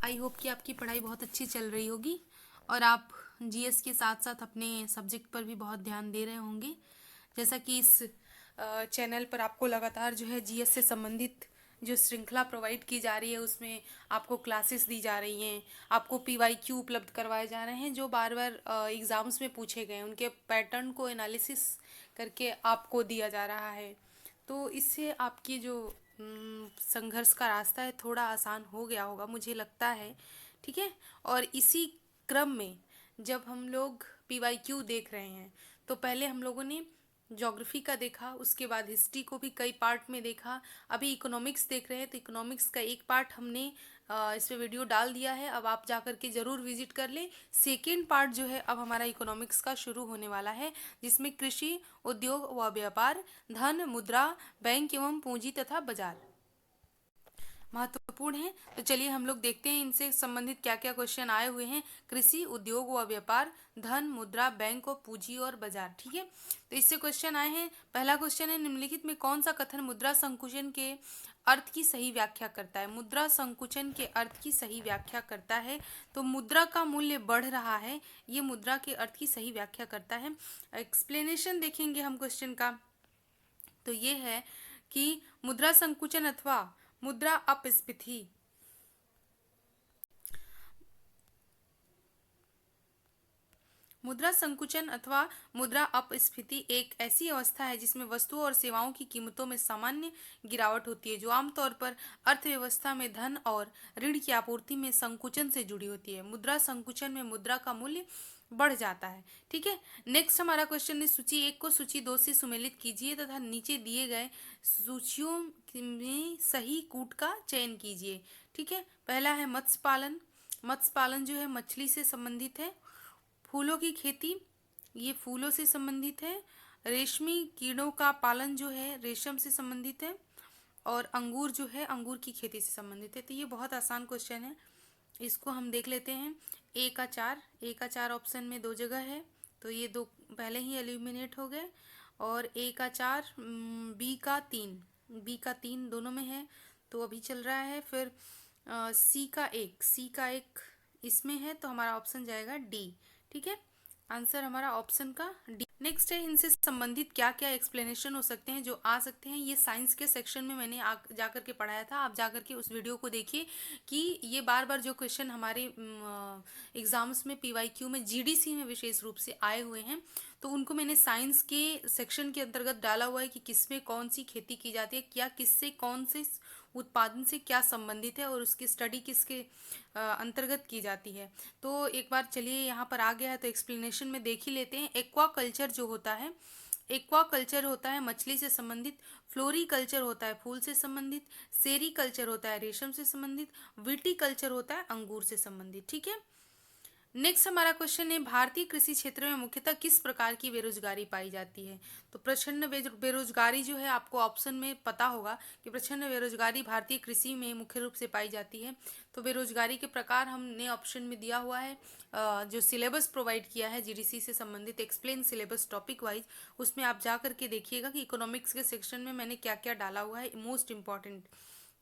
I hope कि आपकी पढ़ाई बहुत अच्छी चल रही होगी और आप जीएस के साथ साथ अपने सब्जेक्ट पर भी बहुत ध्यान दे रहे होंगे। जैसा कि इस चैनल पर आपको लगातार जो है जीएस से संबंधित जो श्रृंखला प्रोवाइड की जा रही है उसमें आपको क्लासेस दी जा रही हैं, आपको पीवाईक्यू उपलब्ध करवाए जा रहे हैं जो बार बार एग्ज़ाम्स में पूछे गए हैं, उनके पैटर्न को एनालिसिस करके आपको दिया जा रहा है। तो इससे आपकी जो संघर्ष का रास्ता है थोड़ा आसान हो गया होगा मुझे लगता है। ठीक है। और इसी क्रम में जब हम लोग पीवाईक्यू देख रहे हैं तो पहले हम लोगों ने ज्योग्राफी का देखा, उसके बाद हिस्ट्री को भी कई पार्ट में देखा। अभी इकोनॉमिक्स देख रहे हैं तो इकोनॉमिक्स का एक पार्ट हमने इस पे वीडियो डाल दिया है, अब आप जाकर के ज़रूर विजिट कर लें। सेकेंड पार्ट जो है अब हमारा इकोनॉमिक्स का शुरू होने वाला है, जिसमें कृषि, उद्योग व व्यापार, धन, मुद्रा, बैंक एवं पूंजी तथा बाजार महत्वपूर्ण है। तो चलिए हम लोग देखते हैं इनसे संबंधित क्या क्या क्वेश्चन आए हुए हैं। कृषि, उद्योग व व्यापार, धन, मुद्रा, बैंक और पूंजी और बाजार। ठीक है। तो इससे क्वेश्चन आए हैं। पहला क्वेश्चन है, निम्नलिखित में कौन सा कथन मुद्रा संकुचन के अर्थ की सही व्याख्या करता है। मुद्रा संकुचन के अर्थ की सही व्याख्या करता है। तो मुद्रा का मूल्य बढ़ रहा है, ये मुद्रा के अर्थ की सही व्याख्या करता है। एक्सप्लेनेशन देखेंगे हम क्वेश्चन का, तो ये है कि मुद्रा संकुचन अथवा मुद्रा अपस्फीति मुद्रा संकुचन अथवा मुद्रा अपस्फीति एक ऐसी अवस्था है जिसमें वस्तुओं और सेवाओं की कीमतों में सामान्य गिरावट होती है, जो आमतौर पर अर्थव्यवस्था में धन और ऋण की आपूर्ति में संकुचन से जुड़ी होती है। मुद्रा संकुचन में मुद्रा का मूल्य बढ़ जाता है। ठीक है। नेक्स्ट हमारा क्वेश्चन है, सूची 1 को सूची 2 से सुमेलित कीजिए तथा नीचे दिए गए सूचियों में सही कूट का चयन कीजिए। ठीक है। पहला है मत्स्य पालन। मत्स्य पालन जो है मछली से संबंधित है। फूलों की खेती, ये फूलों से संबंधित है। रेशमी कीड़ों का पालन जो है रेशम से संबंधित है। और अंगूर जो है अंगूर की खेती से संबंधित है। तो ये बहुत आसान क्वेश्चन है, इसको हम देख लेते हैं। ए का चार ऑप्शन में दो जगह है, तो ये दो पहले ही एलिमिनेट हो गए। और ए का चार, बी का तीन दोनों में है, तो अभी चल रहा है। फिर सी का एक इसमें है, तो हमारा ऑप्शन जाएगा डी। ठीक है। आंसर हमारा ऑप्शन का डी। नेक्स्ट है, इनसे संबंधित क्या क्या एक्सप्लेनेशन हो सकते हैं जो आ सकते हैं। ये साइंस के सेक्शन में मैंने जाकर के पढ़ाया था, आप जाकर के उस वीडियो को देखिए कि ये बार बार जो क्वेश्चन हमारे एग्जाम्स में पीवाईक्यू में जीडीसी में विशेष रूप से आए हुए हैं, तो उनको मैंने साइंस के सेक्शन के अंतर्गत डाला हुआ है कि किसमें कौन सी खेती की जाती है, क्या किससे कौन से उत्पादन से क्या संबंधित है और उसकी स्टडी किसके अंतर्गत की जाती है। तो एक बार चलिए यहाँ पर आ गया है तो एक्सप्लेनेशन में देख ही लेते हैं। एक्वा कल्चर जो होता है, एक्वा कल्चर होता है मछली से संबंधित। फ्लोरी कल्चर होता है फूल से संबंधित। सेरी कल्चर होता है रेशम से संबंधित। विटी कल्चर होता है अंगूर से संबंधित। ठीक है। नेक्स्ट हमारा क्वेश्चन है, भारतीय कृषि क्षेत्र में मुख्यतः किस प्रकार की बेरोजगारी पाई जाती है। तो प्रचंड बेरोजगारी जो है, आपको ऑप्शन में पता होगा कि प्रचंड बेरोजगारी भारतीय कृषि में मुख्य रूप से पाई जाती है। तो बेरोजगारी के प्रकार हमने ऑप्शन में दिया हुआ है, जो सिलेबस प्रोवाइड किया है जीडीसी से संबंधित एक्सप्लेन सिलेबस टॉपिक वाइज, उसमें आप जा करके देखिएगा कि इकोनॉमिक्स के सेक्शन में मैंने क्या क्या डाला हुआ है मोस्ट इम्पॉर्टेंट।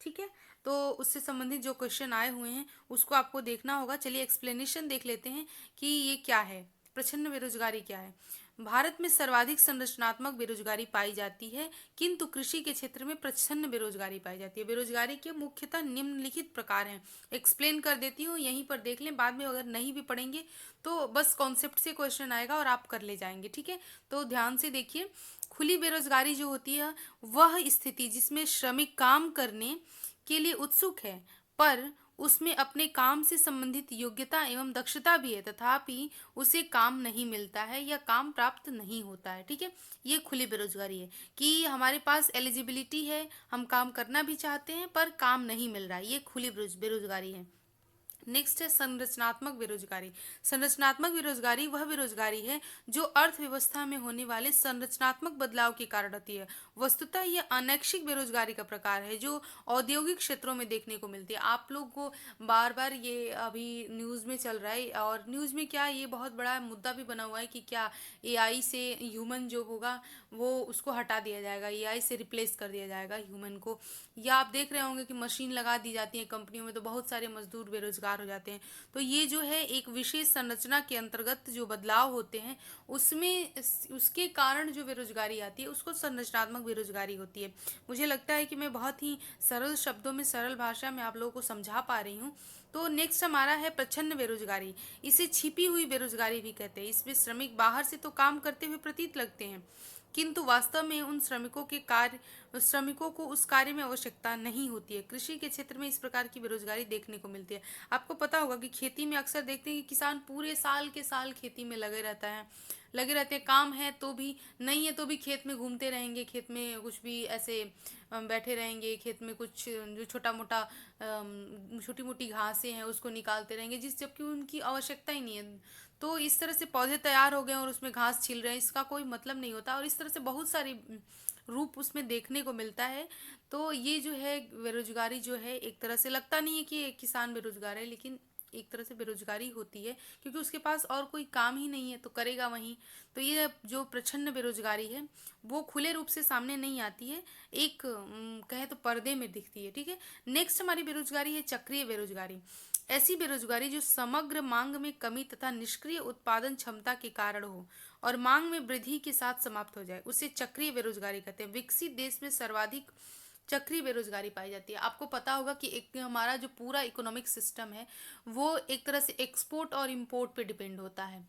ठीक है। तो उससे संबंधित जो क्वेश्चन आए हुए हैं उसको आपको देखना होगा। चलिए एक्सप्लेनेशन देख लेते हैं कि ये क्या है, प्रचंड बेरोजगारी क्या है। भारत में सर्वाधिक संरचनात्मक बेरोजगारी पाई जाती है, किंतु कृषि के क्षेत्र में प्रचंड बेरोजगारी पाई जाती है। बेरोजगारी के मुख्यतः निम्नलिखित प्रकार हैं, एक्सप्लेन कर देती हूँ, यहीं पर देख लें, बाद में अगर नहीं भी पढ़ेंगे तो बस कॉन्सेप्ट से क्वेश्चन आएगा और आप कर ले जाएंगे। ठीक है। तो ध्यान से देखिए, खुली बेरोजगारी जो होती है वह स्थिति जिसमें श्रमिक काम करने के लिए उत्सुक है, पर उसमें अपने काम से संबंधित योग्यता एवं दक्षता भी है, तथापि उसे काम नहीं मिलता है या काम प्राप्त नहीं होता है। ठीक है। ये खुली बेरोजगारी है कि हमारे पास एलिजिबिलिटी है, हम काम करना भी चाहते हैं पर काम नहीं मिल रहा है, ये खुली बेरोजगारी है। नेक्स्ट है संरचनात्मक बेरोजगारी। संरचनात्मक बेरोजगारी वह बेरोजगारी है जो अर्थव्यवस्था में होने वाले संरचनात्मक बदलाव के कारण होती है। वस्तुतः यह अनैच्छिक बेरोजगारी का प्रकार है जो औद्योगिक क्षेत्रों में देखने को मिलती है। आप लोग को बार बार ये अभी न्यूज़ में चल रहा है, और न्यूज़ में क्या ये बहुत बड़ा मुद्दा भी बना हुआ है कि क्या एआई से ह्यूमन जो होगा वो उसको हटा दिया जाएगा, एआई से रिप्लेस कर दिया जाएगा ह्यूमन को। या आप देख रहे होंगे कि मशीन लगा दी जाती है कंपनियों में, तो बहुत सारे मजदूर बेरोजगार बेकार हो जाते हैं। तो ये जो है एक विशेष संरचना के अंतर्गत जो बदलाव होते हैं उसमें उसके कारण जो बेरोजगारी आती है उसको संरचनात्मक बेरोजगारी होती है। मुझे लगता है कि मैं बहुत ही सरल शब्दों में सरल भाषा में आप लोगों को समझा पा रही हूँ। तो नेक्स्ट हमारा है प्रच्छन्न बेरोजगारी। इसे छिपी हुई बेरोजगारी भी कहते हैं। इसमें श्रमिक बाहर से तो काम करते हुए प्रतीत लगते हैं, किंतु वास्तव में उन श्रमिकों को उस कार्य में आवश्यकता नहीं होती है। कृषि के क्षेत्र में इस प्रकार की बेरोजगारी देखने को मिलती है। आपको पता होगा कि खेती में अक्सर देखते हैं कि किसान पूरे साल के साल खेती में लगे रहते हैं, काम है तो भी, नहीं है तो भी खेत में घूमते रहेंगे, खेत में कुछ भी ऐसे बैठे रहेंगे, खेत में कुछ जो छोटी मोटी घासें हैं उसको निकालते रहेंगे, जबकि उनकी आवश्यकता ही नहीं है। तो इस तरह से पौधे तैयार हो गए और उसमें घास छिल रहे हैं, इसका कोई मतलब नहीं होता, और इस तरह से बहुत सारी रूप उसमें देखने को मिलता है। तो ये जो है बेरोजगारी जो है, एक तरह से लगता नहीं है कि एक किसान बेरोजगार है, लेकिन एक तरह से बेरोजगारी होती है क्योंकि उसके पास और कोई काम ही नहीं है तो करेगा वहीं। तो ये जो प्रच्छन्न बेरोजगारी है वो खुले रूप से सामने नहीं आती है, एक कहे तो पर्दे में दिखती है। ठीक है, नेक्स्ट हमारी बेरोजगारी है चक्रीय बेरोजगारी। ऐसी बेरोजगारी जो समग्र मांग में कमी तथा निष्क्रिय उत्पादन क्षमता के कारण हो और मांग में वृद्धि के साथ समाप्त हो जाए, उसे चक्रीय बेरोजगारी कहते हैं। विकसित देश में सर्वाधिक चक्रीय बेरोजगारी पाई जाती है। आपको पता होगा कि एक हमारा जो पूरा इकोनॉमिक सिस्टम है वो एक तरह से एक्सपोर्ट और इंपोर्ट पे डिपेंड होता है।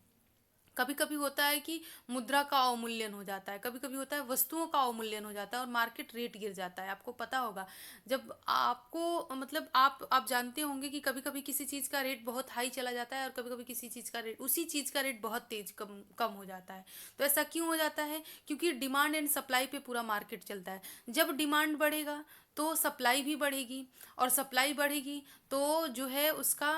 कभी कभी होता है कि मुद्रा का अवमूल्यन हो जाता है, कभी कभी होता है वस्तुओं का अवमूल्यन हो जाता है और मार्केट रेट गिर जाता है। आपको पता होगा, जब आपको मतलब आप जानते होंगे कि कभी कभी किसी चीज़ का रेट बहुत हाई चला जाता है और कभी कभी किसी चीज़ का रेट, उसी चीज़ का रेट बहुत तेज कम कम हो जाता है। तो ऐसा क्यों हो जाता है? क्योंकि डिमांड एंड सप्लाई पे पूरा मार्केट चलता है। जब डिमांड बढ़ेगा तो सप्लाई भी बढ़ेगी, और सप्लाई बढ़ेगी तो जो है उसका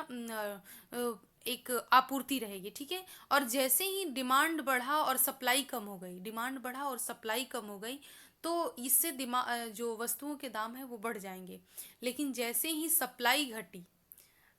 एक आपूर्ति रहेगी। ठीक है, और जैसे ही डिमांड बढ़ा और सप्लाई कम हो गई, डिमांड बढ़ा और सप्लाई कम हो गई, तो इससे जो वस्तुओं के दाम है वो बढ़ जाएंगे। लेकिन जैसे ही सप्लाई घटी,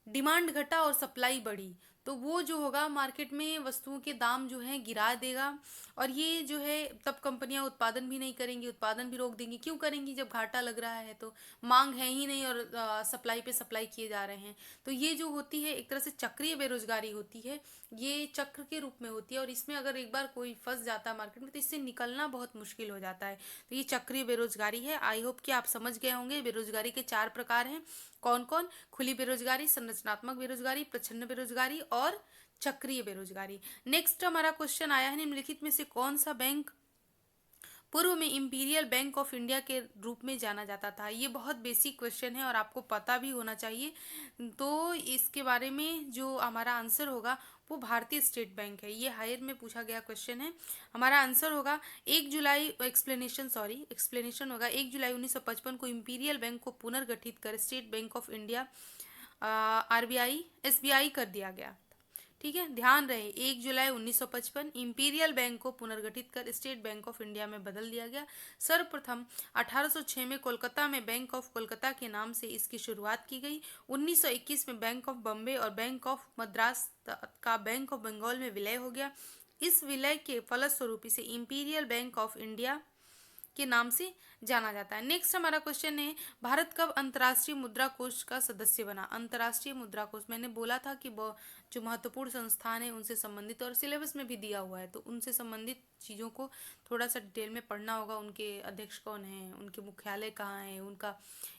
डिमांड घटा और सप्लाई बढ़ी, तो वो जो होगा मार्केट में वस्तुओं के दाम जो है गिरा देगा। और ये जो है तब कंपनियां उत्पादन भी नहीं करेंगी, उत्पादन भी रोक देंगी। क्यों करेंगी? जब घाटा लग रहा है तो मांग है ही नहीं और सप्लाई पे सप्लाई किए जा रहे हैं। तो ये जो होती है एक तरह से चक्रीय बेरोजगारी होती है, ये चक्र के रूप में होती है, और इसमें अगर एक बार कोई फंस जाता है मार्केट में तो इससे निकलना बहुत मुश्किल हो जाता है। तो ये चक्रीय बेरोजगारी है। आई होप कि आप समझ गए होंगे बेरोजगारी के 4 प्रकार हैं। कौन कौन? खुली बेरोजगारी, संरचनात्मक बेरोजगारी, प्रच्छन्न बेरोजगारी और चक्रीय बेरोजगारी। नेक्स्ट हमारा क्वेश्चन आया है, निम्नलिखित में से कौन सा बैंक पूर्व में इंपीरियल बैंक ऑफ इंडिया के रूप में जाना जाता था? ये बहुत बेसिक क्वेश्चन है और आपको पता भी होना चाहिए। तो इसके बारे में जो हमारा आंसर होगा वो भारतीय स्टेट बैंक है। ये हायर में पूछा गया क्वेश्चन है। हमारा आंसर होगा 1 जुलाई, एक्सप्लेनेशन होगा 1 जुलाई 1955 को इंपीरियल बैंक को पुनर्गठित कर state bank of India RBI SBI कर दिया गया। ठीक है, ध्यान रहे 1 जुलाई 1955 इंपीरियल बैंक को पुनर्गठित कर स्टेट बैंक ऑफ इंडिया में बदल दिया गया। सर्वप्रथम 1806 में कोलकाता में बैंक ऑफ कोलकाता के नाम से इसकी शुरुआत की गई। 1921 में बैंक ऑफ बॉम्बे और बैंक ऑफ मद्रास का बैंक ऑफ बंगाल में विलय हो गया। इस विलय के फलस्वरूप इसे इंपीरियल बैंक ऑफ इंडिया के नाम से जाना जाता है। नेक्स्ट हमारा क्वेश्चन है, भारत कब अंतर्राष्ट्रीय मुद्रा कोष का सदस्य बना? अंतर्राष्ट्रीय मुद्रा कोष, मैंने बोला था कि जो महत्वपूर्ण संस्थान है उनसे संबंधित, और सिलेबस में भी दिया हुआ है तो उनसे संबंधित चीज़ों को थोड़ा सा डिटेल में पढ़ना होगा। उनके अध्यक्ष कौन है, उनके मुख्यालय कहाँ है, उनका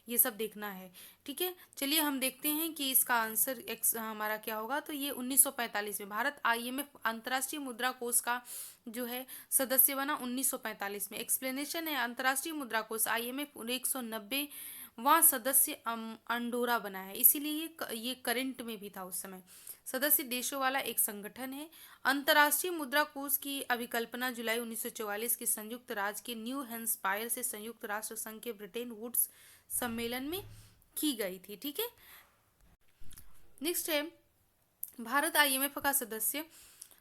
ये सब देखना है। ठीक है, चलिए हम देखते हैं कि इसका आंसर हमारा क्या होगा। तो ये 1945 में भारत आईएमएफ अंतर्राष्ट्रीय मुद्रा कोष का जो है सदस्य बना 1945 में। एक्सप्लेनेशन है, अंतर्राष्ट्रीय मुद्रा कोष आईएमएफ 190 वहाँ सदस्य अंडोरा बना है, इसीलिए ये करंट में भी था उस समय। सदस्य देशों वाला एक संगठन है। अंतर्राष्ट्रीय मुद्रा कोष की अभिकल्पना जुलाई 1944 के संयुक्त राज्य के न्यू हैम्पशायर से संयुक्त राष्ट्र संघ के ब्रिटेन वुड्स सम्मेलन में की गई थी। ठीक है, नेक्स्ट है, भारत आईएमएफ का सदस्य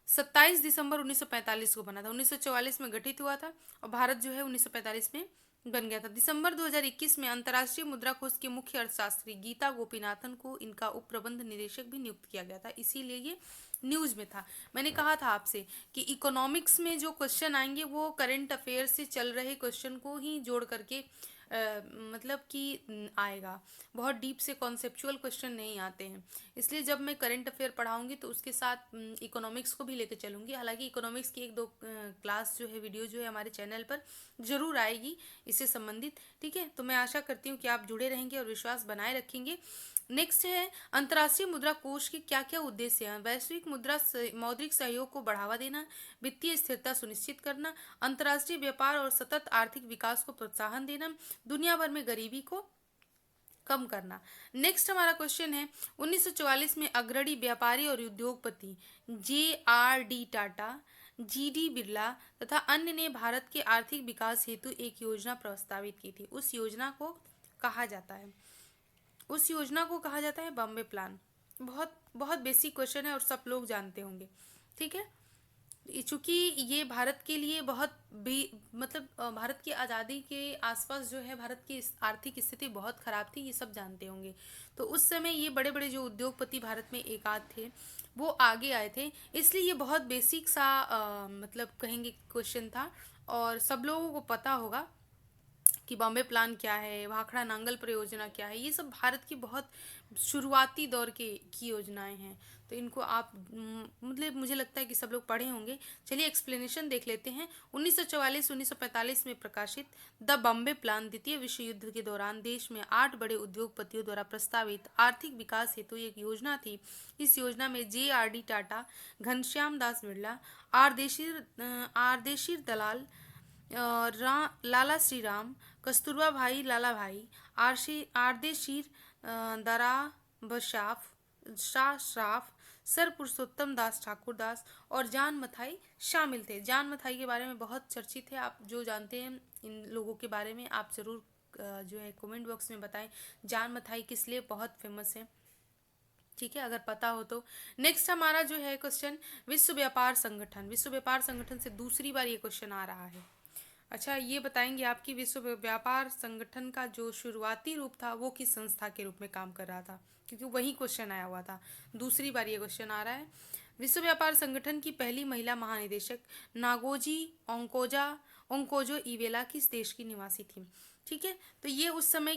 27 दिसंबर 1945 को बना था। 1944 में गठित हुआ था और भारत जो है 1945 में बन गया था। दिसंबर 2021 में अंतर्राष्ट्रीय मुद्रा कोष के मुख्य अर्थशास्त्री गीता गोपीनाथन को इनका उप प्रबंध निदेशक भी नियुक्त किया गया था, इसीलिए ये न्यूज में था। मैंने कहा था आपसे कि इकोनॉमिक्स में जो क्वेश्चन आएंगे वो करंट अफेयर से चल रहे क्वेश्चन को ही जोड़ करके मतलब कि आएगा। बहुत डीप से कॉन्सेप्चुअल क्वेश्चन नहीं आते हैं। इसलिए जब मैं करंट अफेयर पढ़ाऊंगी तो उसके साथ इकोनॉमिक्स को भी लेकर चलूंगी। हालांकि इकोनॉमिक्स की एक दो क्लास जो है, वीडियो जो है हमारे चैनल पर जरूर आएगी इससे संबंधित। ठीक है, तो मैं आशा करती हूँ कि आप जुड़े रहेंगे और विश्वास बनाए रखेंगे। नेक्स्ट है, अंतर्राष्ट्रीय मुद्रा कोष के क्या क्या उद्देश्य हैं? वैश्विक मौद्रिक सहयोग को बढ़ावा देना, वित्तीय स्थिरता सुनिश्चित करना, अंतर्राष्ट्रीय व्यापार और सतत आर्थिक विकास को प्रोत्साहन देना, दुनिया भर में गरीबी को कम करना। नेक्स्ट हमारा क्वेश्चन है, 1944 में अग्रणी व्यापारी और उद्योगपति JRD टाटा, GD बिरला तथा अन्य ने भारत के आर्थिक विकास हेतु एक योजना प्रस्तावित की थी। उस योजना को कहा जाता है, बॉम्बे प्लान। बहुत बहुत बेसिक क्वेश्चन है और सब लोग जानते होंगे। ठीक है, चूंकि ये भारत के लिए बहुत भी मतलब भारत की आज़ादी के आसपास जो है भारत की आर्थिक स्थिति बहुत खराब थी, ये सब जानते होंगे। तो उस समय ये बड़े बड़े जो उद्योगपति भारत में एकाध थे वो आगे आए थे, इसलिए ये बहुत बेसिक सा मतलब कहेंगे क्वेश्चन था और सब लोगों को पता होगा कि बॉम्बे प्लान क्या है, भाखड़ा नांगल परियोजना क्या है। ये सब भारत की बहुत शुरुआती दौर की योजनाएं हैं। तो इनको आप मतलब मुझे लगता है कि सब लोग पढ़े होंगे। चलिए एक्सप्लेनेशन देख लेते हैं। 1944-1945 में प्रकाशित द बॉम्बे प्लान द्वितीय विश्व युद्ध के दौरान देश में 8 बड़े उद्योगपतियों द्वारा प्रस्तावित आर्थिक विकास हेतु एक योजना थी। इस योजना में JRD टाटा, घनश्याम दास बिरला, आरदेशीर दलाल, लाला श्री राम, कस्तूरबा भाई लाला भाई, आरदेशीर दरा बशाफ, शाह श्राफ, सर पुरुषोत्तम दास ठाकुर दास और जान मथाई शामिल थे। जान मथाई के बारे में बहुत चर्चित है, आप जो जानते हैं इन लोगों के बारे में आप ज़रूर जो है कमेंट बॉक्स में बताएं जान मथाई किस लिए बहुत फेमस है। ठीक है, अगर पता हो तो। नेक्स्ट हमारा जो है क्वेश्चन, विश्व व्यापार संगठन। विश्व व्यापार संगठन से दूसरी बार ये क्वेश्चन आ रहा है। अच्छा, ये बताएंगे आपकी विश्व व्यापार संगठन का जो शुरुआती रूप था वो किस संस्था के रूप में काम कर रहा था, क्योंकि वही क्वेश्चन आया हुआ था। दूसरी बार ये क्वेश्चन आ रहा है। विश्व व्यापार संगठन की पहली महिला महानिदेशक नागोजी ओंकोजो इवेला किस देश की निवासी थी? ठीक है, तो ये उस समय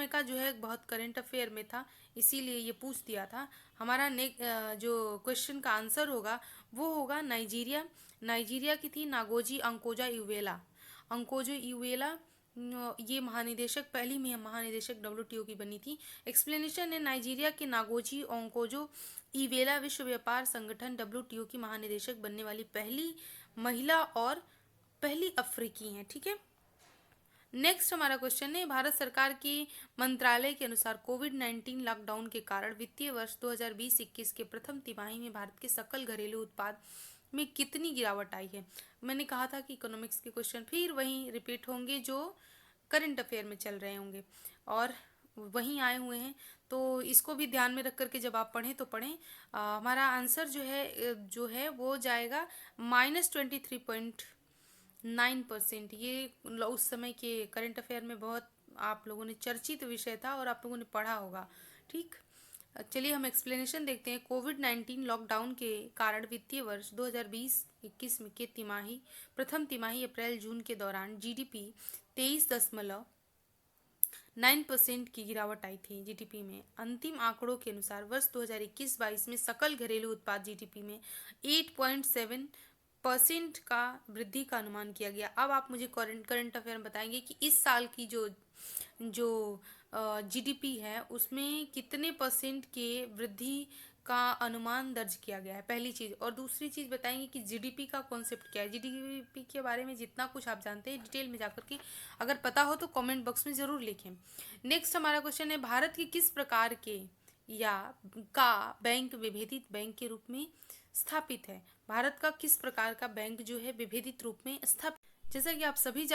का जो है बहुत करंट अफेयर में था, इसीलिए ये पूछ दिया था। हमारा जो क्वेश्चन का आंसर होगा वो होगा नाइजीरिया। नाइजीरिया की थी नागोजी अंकोजो इवेला। ये महानिदेशक, पहली महानिदेशक WTO की बनी थी। एक्सप्लेनेशन है, नाइजीरिया के नागोजी ओंकोजो इवेला विश्व व्यापार संगठन WTO की महानिदेशक बनने वाली पहली महिला और पहली अफ्रीकी हैं। ठीक है, नेक्स्ट हमारा क्वेश्चन है, भारत सरकार के मंत्रालय के अनुसार कोविड-19 लॉकडाउन के कारण वित्तीय वर्ष 2020-21 के प्रथम तिमाही में भारत के सकल घरेलू उत्पाद में कितनी गिरावट आई है? मैंने कहा था कि इकोनॉमिक्स के क्वेश्चन फिर वहीं रिपीट होंगे जो करंट अफेयर में चल रहे होंगे और वहीं आए हुए हैं, तो इसको भी ध्यान में रख करके जब आप पढ़ें तो पढ़ें। हमारा आंसर जो है वो जाएगा -23.9%। ये उस समय के करंट अफेयर में बहुत आप लोगों ने चर्चित विषय था और आप लोगों ने पढ़ा होगा। ठीक, चलिए हम एक्सप्लेनेशन देखते हैं। कोविड-19 लॉकडाउन के कारण वित्तीय वर्ष 2020-21 में के प्रथम तिमाही अप्रैल जून के दौरान GDP 23.9% की गिरावट आई थी। GDP में अंतिम आंकड़ों के अनुसार वर्ष 2021-22 में सकल घरेलू उत्पाद GDP में 8.7% का वृद्धि का अनुमान किया गया। अब आप मुझे करंट अफेयर में बताएंगे कि इस साल की जो GDP है उसमें कितने % के वृद्धि का अनुमान दर्ज किया गया है, पहली चीज़। और दूसरी चीज़ बताएंगे कि GDP का कॉन्सेप्ट क्या है। GDP के बारे में जितना कुछ आप जानते हैं डिटेल में जाकर के अगर पता हो तो कमेंट बॉक्स में ज़रूर लिखें। नेक्स्ट हमारा क्वेश्चन है, भारत के किस प्रकार के का बैंक विभेदित बैंक के रूप में स्थापित है? भारत का किस प्रकार का बैंक जो है विभेदित रूप में स्थापित? जैसा कि आप सभी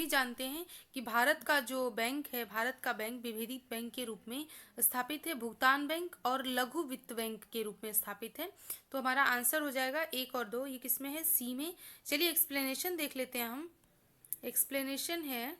जानते हैं कि भारत का जो बैंक है, भारत का बैंक विभेदित बैंक के रूप में स्थापित है, भुगतान बैंक और लघु वित्त बैंक के रूप में स्थापित है। तो हमारा आंसर हो जाएगा 1 और 2। ये किस में है? C में। चलिए एक्सप्लेनेशन देख लेते हैं हम। एक्सप्लेनेशन है,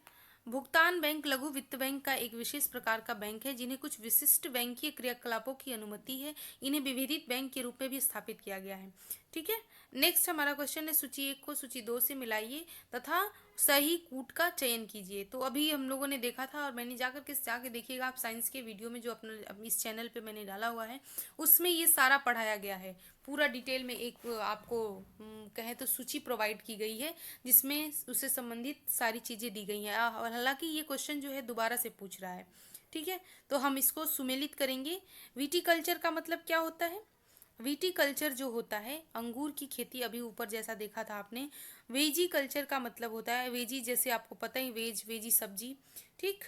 भुगतान बैंक लघु वित्त बैंक का एक विशेष प्रकार का बैंक है जिन्हें कुछ विशिष्ट बैंकीय क्रियाकलापों की अनुमति है। इन्हें विभेदित बैंक के रूप में भी स्थापित किया गया है। ठीक है। नेक्स्ट हमारा क्वेश्चन है, सूची 1 को सूची 2 से मिलाइए तथा सही कूट का चयन कीजिए। तो अभी हम लोगों ने देखा था, और मैंने जाके देखिएगा आप साइंस के वीडियो में जो अपने इस चैनल पे मैंने डाला हुआ है, उसमें ये सारा पढ़ाया गया है पूरा डिटेल में। एक आपको कहें तो सूची प्रोवाइड की गई है जिसमें उससे संबंधित सारी चीज़ें दी गई हैं। और हालांकि ये क्वेश्चन जो है दोबारा से पूछ रहा है, ठीक है। तो हम इसको सुमेलित करेंगे। विटीकल्चर का मतलब क्या होता है? विटीकल्चर जो होता है अंगूर की खेती, अभी ऊपर जैसा देखा था आपने। वेजी कल्चर का मतलब होता है, वेजी जैसे आपको पता ही, वेजी सब्जी, ठीक।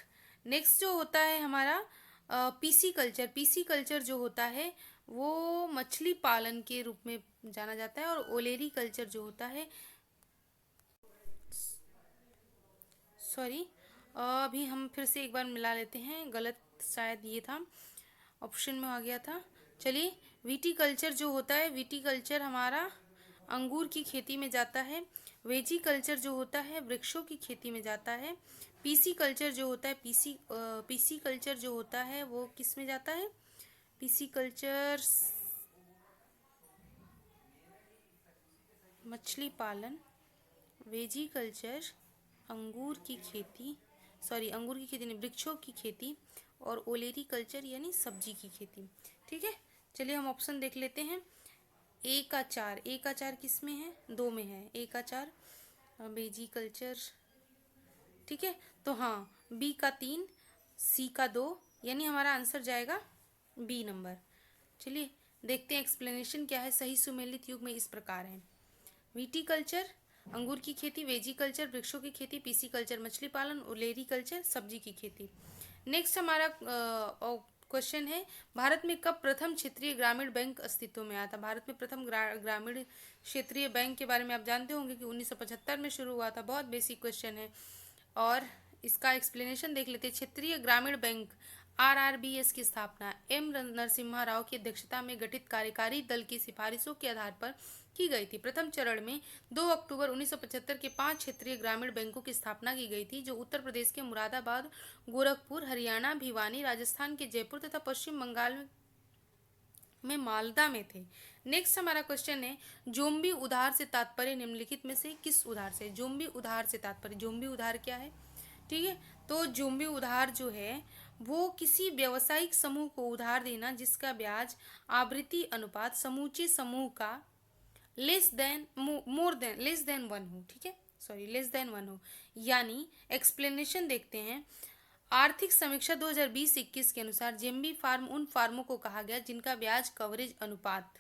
नेक्स्ट जो होता है हमारा पीसी कल्चर। पीसी कल्चर जो होता है वो मछली पालन के रूप में जाना जाता है। और ओलेरी कल्चर जो होता है, सॉरी अभी हम फिर से एक बार मिला लेते हैं, गलत शायद ये था, ऑप्शन में आ गया था। चलिए, विटीकल्चर जो होता है, विटीकल्चर हमारा अंगूर की खेती में जाता है। वेजी कल्चर जो होता है वृक्षों की खेती में जाता है। पीसी कल्चर जो होता है, पीसी कल्चर जो होता है वो किस में जाता है? पीसी कल्चर मछली पालन। वेजी कल्चर अंगूर की खेती, सॉरी अंगूर की खेती नहीं, वृक्षों की खेती। और ओलेरी कल्चर यानी सब्जी की खेती, ठीक है। चलिए हम ऑप्शन देख लेते हैं। ए का 4, ए का 4 किस में है? 2 में है ए का 4, वेजी कल्चर, ठीक है। तो हाँ, बी का 3, सी का 2, यानी हमारा आंसर जाएगा बी नंबर। चलिए देखते हैं एक्सप्लेनेशन क्या है। सही सुमेलित युग में इस प्रकार है। विटीकल्चर अंगूर की खेती, वेजी कल्चर वृक्षों की खेती, पीसी कल्चर मछली पालन, ओलेरी कल्चर सब्जी की खेती। नेक्स्ट हमारा क्वेश्चन है, भारत में कब प्रथम क्षेत्रीय ग्रामीण बैंक अस्तित्व में आया था? भारत में प्रथम ग्रामीण क्षेत्रीय बैंक के बारे में आप जानते होंगे कि 1975 में शुरू हुआ था। बहुत बेसिक क्वेश्चन है और इसका एक्सप्लेनेशन देख लेते हैं। क्षेत्रीय ग्रामीण बैंक आरआरबीएस की स्थापना एम नरसिम्हा राव की अध्यक्षता में गठित कार्यकारी दल की सिफारिशों के आधार पर की गई थी। प्रथम चरण में 2 अक्टूबर 1975 के 5 क्षेत्रीय ग्रामीण बैंकों की स्थापना की गई थी, जो उत्तर प्रदेश के मुरादाबाद, गोरखपुर, हरियाणा, भिवानी, राजस्थान के जयपुर तथा पश्चिम बंगाल में मालदा में थे। नेक्स्ट हमारा क्वेश्चन है, जोम्बी उधार से तात्पर्य निम्नलिखित में से किस उधार से? जोम्बी उधार से तात्पर्य, जोम्बी उधार क्या है? ठीक है, तो जोम्बी उधार जो है वो किसी व्यावसायिक समूह को उधार देना जिसका ब्याज आवृत्ति अनुपात समूचे समूह का लेस देन 1 हो, ठीक है, सॉरी लेस देन 1 हो। यानी एक्सप्लेनेशन देखते हैं। आर्थिक समीक्षा 2020-21 के अनुसार जेम्बी फार्म उन फार्मों को कहा गया जिनका ब्याज कवरेज अनुपात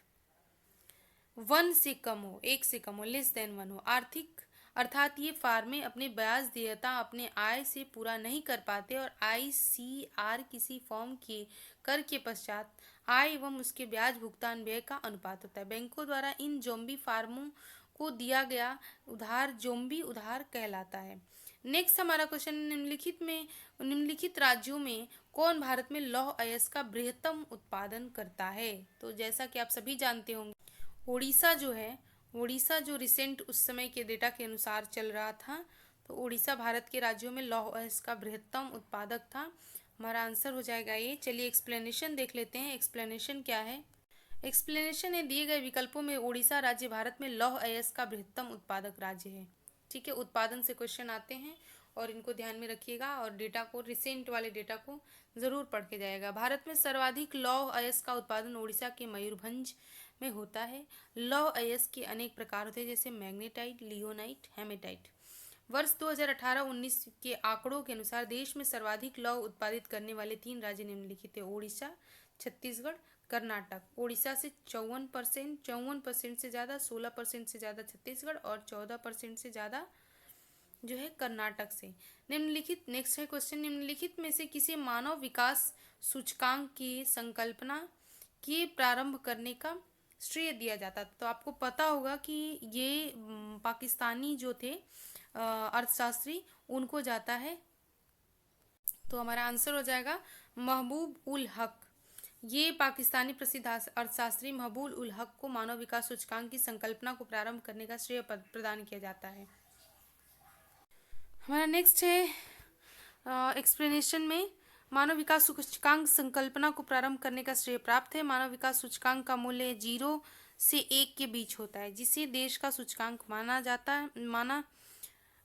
1 से कम हो, 1 से कम हो, लेस देन 1 हो। आर्थिक अर्थात ये फार्में अपने ब्याज देयता अपने आय से पूरा नहीं कर पाते और आईसीआर किसी फॉर्म के कर के पश्चात आय एवं उसके ब्याज भुगतान व्यय का अनुपात होता है। बैंकों द्वारा इन जोम्बी फार्मों को दिया गया उधार जोम्बी उधार कहलाता है। नेक्स्ट हमारा क्वेश्चन, निम्नलिखित राज्यों में कौन भारत में लौह अयस्क का बृहत्तम उत्पादन करता है? तो जैसा कि आप सभी जानते होंगे, उड़ीसा जो है, उड़ीसा जो रिसेंट उस समय के डेटा के अनुसार चल रहा था, तो उड़ीसा भारत के राज्यों में लौह अयस्क का बृहत्तम उत्पादक था। हमारा आंसर हो जाएगा ये। चलिए एक्सप्लेनेशन देख लेते हैं। एक्सप्लेनेशन क्या है? एक्सप्लेनेशन है, दिए गए विकल्पों में उड़ीसा राज्य भारत में लौह अयस्क का बृहत्तम उत्पादक राज्य है, ठीक है। उत्पादन से क्वेश्चन आते हैं और इनको ध्यान में रखिएगा और डेटा को, रिसेंट वाले डेटा को जरूर पढ़ के जाएगा। भारत में सर्वाधिक लौह अयस्क का उत्पादन उड़ीसा के मयूरभंज में होता है। लौह अयस्क के अनेक प्रकार होते हैं जैसे मैग्नेटाइट, लियोनाइट, हेमेटाइट। वर्ष 2018-19 के आंकड़ों के अनुसार देश में सर्वाधिक लौह उत्पादित करने वाले 3 राज्य निम्नलिखित है: उड़ीसा, छत्तीसगढ़, कर्नाटक। उड़ीसा से 54% से ज़्यादा, 16% से ज़्यादा छत्तीसगढ़ और 14% से ज़्यादा जो है कर्नाटक से। निम्नलिखित, नेक्स्ट है क्वेश्चन, निम्नलिखित में से किसे मानव विकास सूचकांक की संकल्पना के प्रारंभ करने का श्रेय दिया जाता? तो आपको पता होगा कि ये पाकिस्तानी जो थे अर्थशास्त्री, उनको जाता है। तो हमारा आंसर हो जाएगा महबूब उल हक। ये पाकिस्तानी प्रसिद्ध अर्थशास्त्री महबूब उल हक को मानव विकास सूचकांक की संकल्पना को प्रारंभ करने का श्रेय प्रदान किया जाता है। हमारा नेक्स्ट है एक्सप्लेनेशन में, मानव विकास सूचकांक संकल्पना को प्रारंभ करने का श्रेय प्राप्त है। मानव विकास सूचकांक का मूल्य 0 से 1 के बीच होता है, जिसे देश का सूचकांक माना जाता है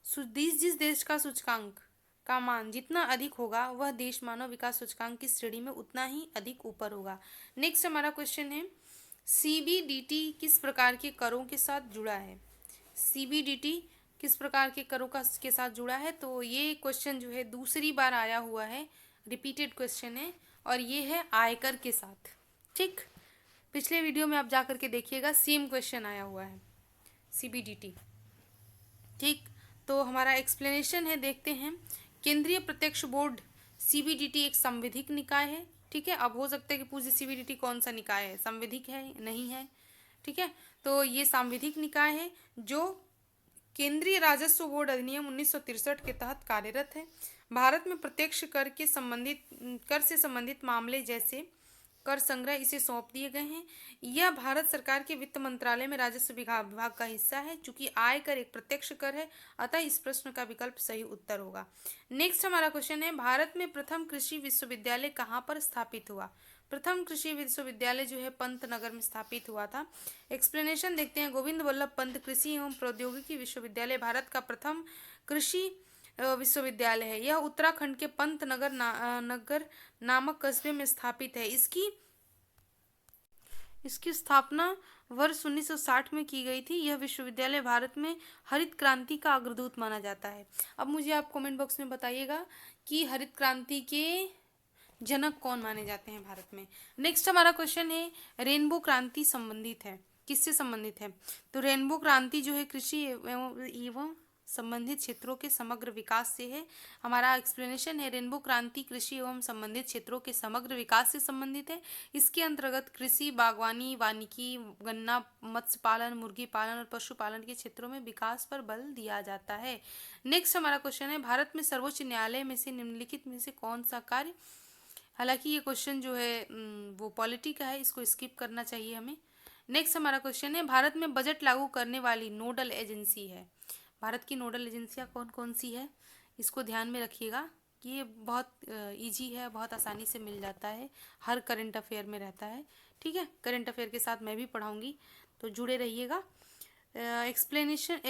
जिस देश का सूचकांक का मान जितना अधिक होगा वह देश मानव विकास सूचकांक की श्रेणी में उतना ही अधिक ऊपर होगा। नेक्स्ट हमारा क्वेश्चन है, सीबीडीटी किस प्रकार के करों के साथ जुड़ा है? सीबीडीटी किस प्रकार के करों का के साथ जुड़ा है? तो ये क्वेश्चन जो है दूसरी बार आया हुआ है, रिपीटेड क्वेश्चन है, और ये है आयकर के साथ। ठीक, पिछले वीडियो में आप जा करके देखिएगा, सेम क्वेश्चन आया हुआ है सीबीडीटी। ठीक, तो हमारा एक्सप्लेनेशन है, देखते हैं। केंद्रीय प्रत्यक्ष बोर्ड सीबीडीटी एक संवैधानिक निकाय है। ठीक है, अब हो सकता है कि पूछे सीबीडीटी कौन सा निकाय है, संवैधानिक है नहीं है। ठीक है, तो ये सांविधिक निकाय है जो केंद्रीय राजस्व बोर्ड अधिनियम 1963 के तहत कार्यरत है। भारत में प्रत्यक्ष कर से संबंधित मामले जैसे कर संग्रह इसे सौंप दिए गए हैं। यह भारत सरकार के वित्त मंत्रालय में राजस्व विभाग का हिस्सा है। चूंकि आय कर एक प्रत्यक्ष कर है, अतः इस प्रश्न का विकल्प सही उत्तर होगा। नेक्स्ट हमारा क्वेश्चन है, भारत में प्रथम कृषि विश्वविद्यालय कहाँ पर स्थापित हुआ? प्रथम कृषि विश्वविद्यालय जो है पंतनगर में स्थापित हुआ था। एक्सप्लेनेशन देखते हैं। गोविंद वल्लभ पंत कृषि एवं प्रौद्योगिकी विश्वविद्यालय भारत का प्रथम कृषि विश्वविद्यालय है। यह उत्तराखंड के पंतनगर नगर नामक कस्बे में स्थापित है। इसकी स्थापना वर्ष 1960 में की गई थी। यह विश्वविद्यालय भारत में हरित क्रांति का अग्रदूत माना जाता है। अब मुझे आप कमेंट बॉक्स में बताइएगा कि हरित क्रांति के जनक कौन माने जाते हैं भारत में। नेक्स्ट हमारा क्वेश्चन है, रेनबो क्रांति संबंधित है, किससे संबंधित है? तो रेनबो क्रांति जो है कृषि एवं संबंधित क्षेत्रों के समग्र विकास से है। हमारा एक्सप्लेनेशन है, रेनबो क्रांति कृषि एवं संबंधित क्षेत्रों के समग्र विकास से संबंधित है। इसके अंतर्गत कृषि, बागवानी, वानिकी, गन्ना, मत्स्य पालन, मुर्गी पालन और पशुपालन के क्षेत्रों में विकास पर बल दिया जाता है। नेक्स्ट हमारा क्वेश्चन है, भारत में सर्वोच्च न्यायालय में से निम्नलिखित में से कौन सा कार्य, हालांकि ये क्वेश्चन जो है वो पॉलिटी का है, इसको स्किप करना चाहिए हमें। नेक्स्ट हमारा क्वेश्चन है, भारत में बजट लागू करने वाली नोडल एजेंसी है। भारत की नोडल एजेंसियां कौन कौन सी है, इसको ध्यान में रखिएगा। ये बहुत इजी है, बहुत आसानी से मिल जाता है, हर करंट अफेयर में रहता है। ठीक है, करंट अफेयर के साथ मैं भी पढ़ाऊँगी, तो जुड़े रहिएगा। एक्सप्लेनेशन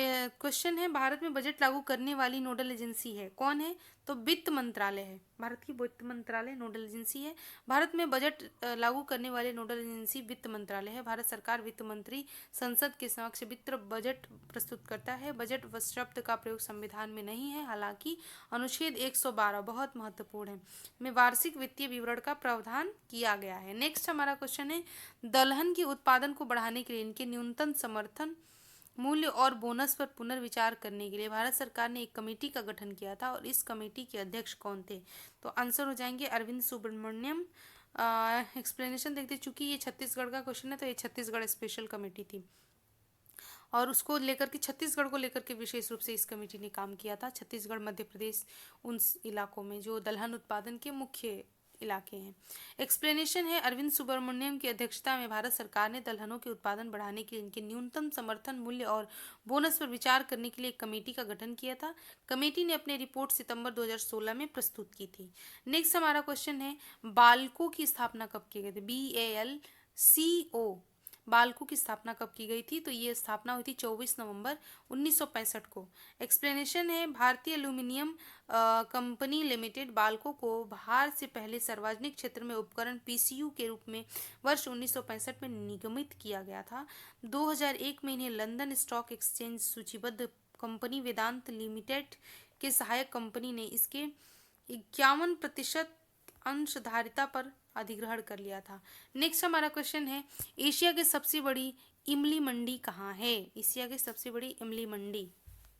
क्वेश्चन है, भारत में बजट लागू करने वाली नोडल एजेंसी है, कौन है? तो वित्त मंत्रालय है। भारत की वित्त मंत्रालय नोडल एजेंसी है। भारत में बजट लागू करने वाली नोडल एजेंसी वित्त मंत्रालय है। भारत सरकार वित्त मंत्री संसद के समक्ष वित्त बजट प्रस्तुत करता है। बजट शब्द का प्रयोग संविधान में नहीं है, हालांकि अनुच्छेद 112 बहुत महत्वपूर्ण है, में वार्षिक वित्तीय विवरण का प्रावधान किया गया है। नेक्स्ट हमारा क्वेश्चन है, दलहन के उत्पादन को बढ़ाने के लिए इनके न्यूनतम समर्थन मूल्य और बोनस पर पुनर्विचार करने के लिए भारत सरकार ने एक कमेटी का गठन किया था, और इस कमेटी के अध्यक्ष कौन थे? तो आंसर हो जाएंगे अरविंद सुब्रमण्यम। एक्सप्लेनेशन देखते, चूंकि ये छत्तीसगढ़ का क्वेश्चन है तो ये छत्तीसगढ़ स्पेशल कमेटी थी, और उसको लेकर के छत्तीसगढ़ को लेकर के विशेष रूप से इस कमेटी ने काम किया था। छत्तीसगढ़, मध्य प्रदेश, उन इलाकों में जो दलहन उत्पादन के मुख्य इलाके हैं। एक्सप्लेनेशन है, अरविंद सुब्रमण्यम की अध्यक्षता में भारत सरकार ने दलहनों के उत्पादन बढ़ाने के लिए इनके न्यूनतम समर्थन मूल्य और बोनस पर विचार करने के लिए एक कमेटी का गठन किया था। कमेटी ने अपनी रिपोर्ट सितंबर 2016 में प्रस्तुत की थी। नेक्स्ट हमारा क्वेश्चन है, बाल्को की स्थापना कब की गई थी? BALCO, बाल्को की स्थापना कब की गई थी? तो ये स्थापना हुई थी 24 नवंबर 1965 को। एक्सप्लेनेशन है, भारतीय एल्यूमिनियम कंपनी लिमिटेड बाल्को को बाहर से पहले सार्वजनिक क्षेत्र में उपकरण PCU के रूप में वर्ष 1965 में निगमित किया गया था। 2001 में इन्हें लंदन स्टॉक एक्सचेंज सूचीबद्ध कंपनी वेदांत लिमिटेड के सहायक कंपनी ने इसके 51% अंशधारिता पर अधिग्रहण कर लिया था। नेक्स्ट हमारा क्वेश्चन है, एशिया की सबसे बड़ी इमली मंडी कहाँ है? एशिया की सबसे बड़ी इमली मंडी,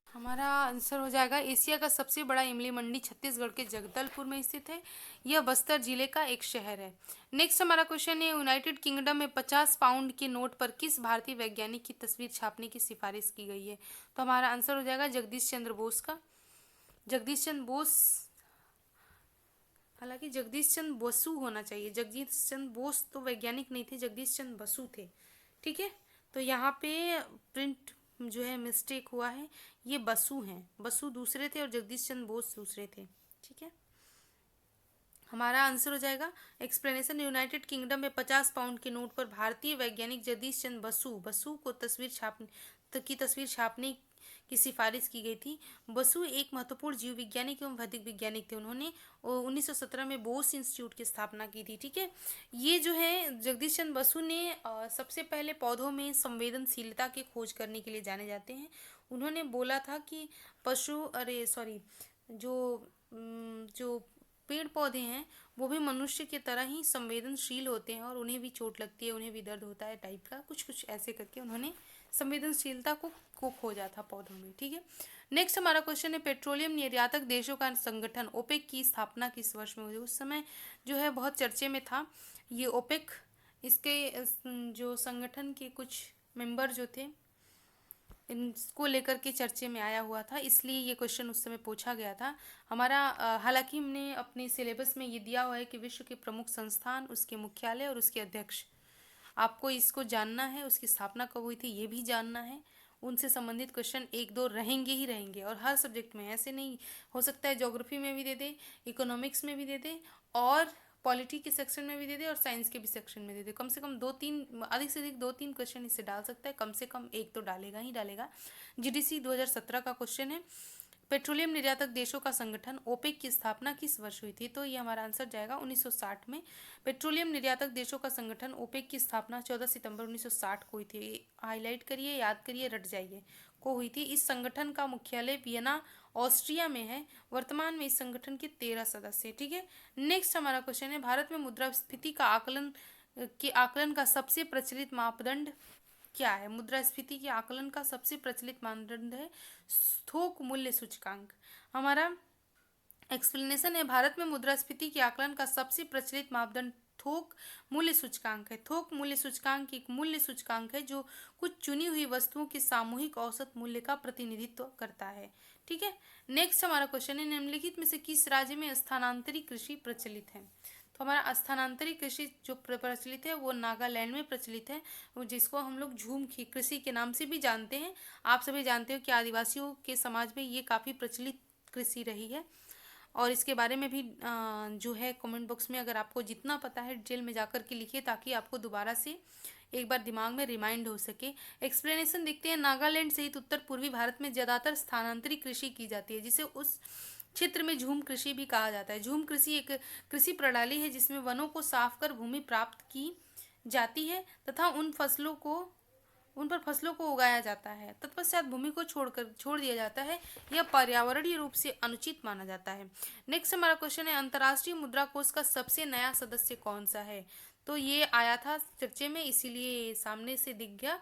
हमारा आंसर हो जाएगा एशिया का सबसे बड़ा इमली मंडी छत्तीसगढ़ के जगदलपुर में स्थित है। यह बस्तर जिले का एक शहर है। नेक्स्ट हमारा क्वेश्चन है, यूनाइटेड किंगडम में 50 पाउंड के नोट पर किस भारतीय वैज्ञानिक की तस्वीर छापने की सिफारिश की गई है? तो हमारा आंसर हो जाएगा जगदीश चंद्र बोस का। जगदीश चंद्र बोस, हालांकि जगदीश चंद्र बसु होना चाहिए, जगदीश चंद्र बोस तो वैज्ञानिक नहीं थे, जगदीश चंद्र बसु थे। ठीक है, तो यहाँ पे प्रिंट जो है मिस्टेक हुआ है, ये बसु हैं, बसु दूसरे थे और जगदीश चंद्र बोस दूसरे थे। ठीक है, हमारा आंसर हो जाएगा एक्सप्लेनेशन। यूनाइटेड किंगडम में 50 पाउंड के नोट पर भारतीय वैज्ञानिक जगदीश चंद्र बसु बसु को तस्वीर छापने की सिफारिश की गई थी। बसु एक महत्वपूर्ण जीव वैज्ञानिक एवं भौतिक वैज्ञानिक थे। उन्होंने 1917 में बोस इंस्टीट्यूट की स्थापना की थी। ठीक है, ये जो है जगदीश चंद्र बसु ने सबसे पहले पौधों में संवेदनशीलता की खोज करने के लिए जाने जाते हैं। उन्होंने बोला था कि जो जो पेड़ पौधे हैं वो भी मनुष्य की तरह ही संवेदनशील होते हैं और उन्हें भी चोट लगती है, उन्हें भी दर्द होता है टाइप का कुछ कुछ ऐसे करके उन्होंने संवेदनशीलता को खोजा था पौधों में। ठीक है, नेक्स्ट हमारा क्वेश्चन है पेट्रोलियम निर्यातक देशों का संगठन ओपेक की स्थापना किस वर्ष में हुई? उस समय जो है बहुत चर्चे में था ये ओपेक। इसके जो संगठन के कुछ मेंबर जो थे इनको लेकर के चर्चे में आया हुआ था, इसलिए ये क्वेश्चन उस समय पूछा गया था हमारा। हालांकि हमने अपने सिलेबस में ये दिया हुआ है कि विश्व के प्रमुख संस्थान, उसके मुख्यालय और उसके अध्यक्ष, आपको इसको जानना है। उसकी स्थापना कब हुई थी ये भी जानना है। उनसे संबंधित क्वेश्चन एक दो रहेंगे ही रहेंगे और हर सब्जेक्ट में, ऐसे नहीं हो सकता है ज्योग्राफी में भी दे दे, इकोनॉमिक्स में भी दे दे और पॉलिटी के सेक्शन में भी दे दे और साइंस के भी सेक्शन में दे दे। कम से कम दो तीन, अधिक से अधिक दो तीन क्वेश्चन इससे डाल सकता है, कम से कम एक तो डालेगा ही डालेगा। जीडीसी 2017 का क्वेश्चन है पेट्रोलियम निर्यातक देशों का संगठन ओपेक की स्थापना किस वर्ष हुई थी? तो ये हमारा आंसर जाएगा 1960 में। पेट्रोलियम निर्यातक देशों का संगठन ओपेक की स्थापना 14 सितंबर 1960 को हुई थी। हाईलाइट करिए, याद करिए, रट जाइए, को हुई थी। इस संगठन का मुख्यालय वियना ऑस्ट्रिया में है। वर्तमान में इस संगठन के 13 सदस्य। ठीक है, नेक्स्ट हमारा क्वेश्चन है भारत में मुद्रास्फीति का आकलन का सबसे प्रचलित मापदंड क्या है? मुद्रास्फीति के आकलन का सबसे प्रचलित मानदंड है थोक मूल्य सूचकांक। हमारा एक्सप्लेनेशन है भारत में मुद्रास्फीति के आकलन का सबसे प्रचलित मापदंड थोक मूल्य सूचकांक है। थोक मूल्य सूचकांक एक मूल्य सूचकांक है जो कुछ चुनी हुई वस्तुओं के सामूहिक औसत मूल्य का प्रतिनिधित्व करता है। ठीक है, नेक्स्ट हमारा क्वेश्चन है निम्नलिखित में से किस राज्य में स्थानांतरित कृषि प्रचलित है? तो हमारा स्थानांतरित कृषि जो प्रचलित है वो नागालैंड में प्रचलित है, वो जिसको हम लोग झूम कृषि के नाम से भी जानते हैं। आप सभी जानते हो कि आदिवासियों के समाज में ये काफ़ी प्रचलित कृषि रही है और इसके बारे में भी जो है कमेंट बॉक्स में अगर आपको जितना पता है डिटेल में जाकर के लिखिए ताकि आपको दोबारा से एक बार दिमाग में रिमाइंड हो सके। एक्सप्लेनेशन देखते हैं नागालैंड सहित उत्तर पूर्वी भारत में ज़्यादातर स्थानांतरित कृषि की जाती है जिसे उस क्षेत्र में झूम कृषि भी कहा जाता है। झूम कृषि एक कृषि प्रणाली है जिसमें वनों को साफ कर भूमि प्राप्त की जाती है तथा उन पर फसलों को उगाया जाता है। तत्पश्चात भूमि को छोड़ दिया जाता है। यह पर्यावरणीय रूप से अनुचित माना जाता है। नेक्स्ट हमारा क्वेश्चन है अंतर्राष्ट्रीय मुद्रा कोष का सबसे नया सदस्य कौन सा है? तो ये आया था चर्चे में इसीलिए सामने से दिख गया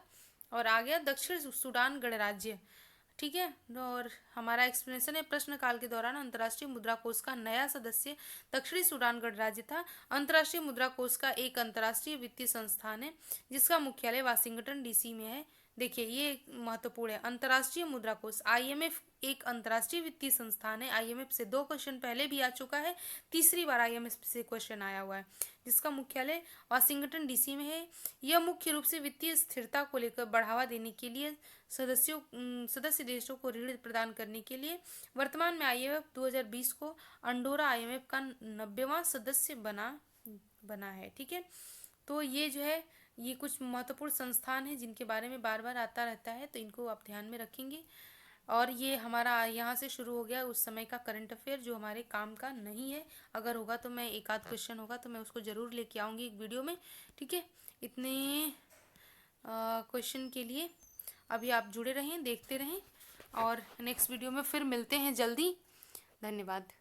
और आ गया दक्षिण सूडान गणराज्य। ठीक है, और हमारा एक्सप्लेनेशन है प्रश्नकाल के दौरान अंतर्राष्ट्रीय मुद्रा कोष का नया सदस्य दक्षिणी सूडान गणराज्य था। अंतर्राष्ट्रीय मुद्रा कोष का एक अंतर्राष्ट्रीय वित्तीय संस्थान है जिसका मुख्यालय वाशिंगटन डीसी में है। देखिए ये महत्वपूर्ण है, अंतर्राष्ट्रीय मुद्रा कोष आईएमएफ एक अंतर्राष्ट्रीय वित्तीय संस्थान है। आईएमएफ से 2 क्वेश्चन पहले भी आ चुका है, तीसरी बार आईएमएफ से क्वेश्चन आया हुआ है जिसका मुख्यालय वाशिंगटन डीसी में है। यह मुख्य रूप से वित्तीय स्थिरता को लेकर बढ़ावा देने के लिए सदस्य देशों को ऋण प्रदान करने के लिए वर्तमान में आईएमएफ 2020 को अंडोरा आईएमएफ का 90वां सदस्य बना है। ठीक है, तो ये जो है ये कुछ महत्वपूर्ण संस्थान है जिनके बारे में बार बार आता रहता है, तो इनको आप ध्यान में रखेंगे। और ये हमारा यहाँ से शुरू हो गया उस समय का करंट अफेयर जो हमारे काम का नहीं है। अगर होगा तो मैं एक आध क्वेश्चन होगा तो मैं उसको ज़रूर लेके आऊँगी एक वीडियो में। ठीक है, इतने क्वेश्चन के लिए अभी आप जुड़े रहें, देखते रहें और नेक्स्ट वीडियो में फिर मिलते हैं जल्दी। धन्यवाद।